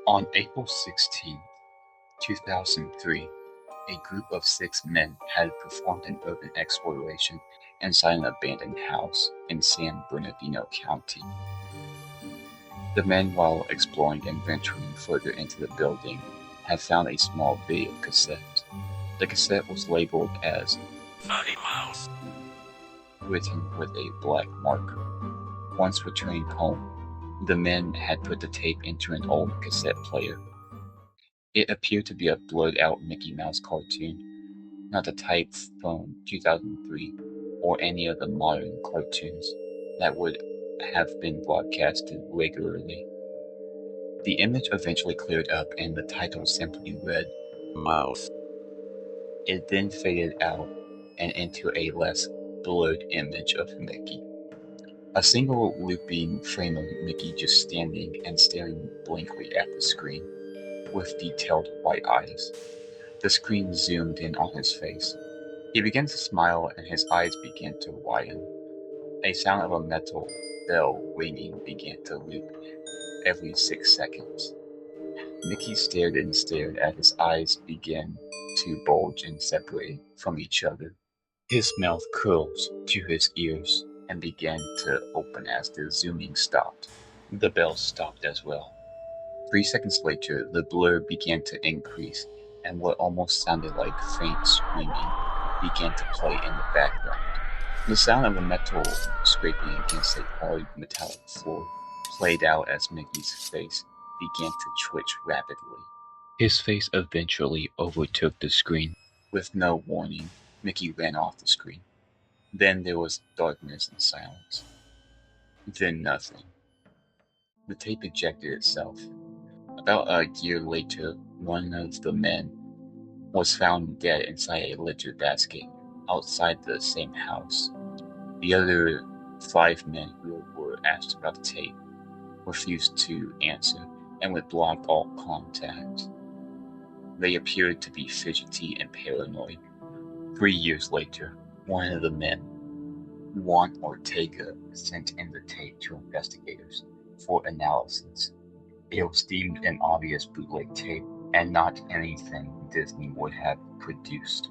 On April 16, 2003, a group of 6 men had performed an urban exploration inside an abandoned house in San Bernardino County. The men, while exploring and venturing further into the building, had found a small video cassette. The cassette was labeled as "Funny Mouse," written with a black marker. Once returning home, the men had put the tape into an old cassette player. It appeared to be a blurred-out Mickey Mouse cartoon, not the type from 2003 or any of the modern cartoons that would have been broadcasted regularly. The image eventually cleared up and the title simply read, "Mouse." It then faded out and into a less blurred image of Mickey. A single looping frame of Mickey just standing and staring blankly at the screen, with detailed white eyes. The screen zoomed in on his face. He began to smile and his eyes began to widen. A sound of a metal bell ringing began to loop every 6 seconds. Mickey stared and stared as his eyes began to bulge and separate from each other. His mouth curled to his ears and began to open as the zooming stopped. The bell stopped as well. 3 seconds later, the blur began to increase, and what almost sounded like faint screaming began to play in the background. The sound of a metal scraping against a hard metallic floor played out as Mickey's face began to twitch rapidly. His face eventually overtook the screen. With no warning, Mickey ran off the screen. Then there was darkness and silence. Then nothing. The tape ejected itself. About a year later, one of the men was found dead inside a litter basket outside the same house. The other 5 men who were asked about the tape refused to answer and would block all contact. They appeared to be fidgety and paranoid. 3 years later, one of the men, Juan Ortega, sent in the tape to investigators for analysis. It was deemed an obvious bootleg tape and not anything Disney would have produced.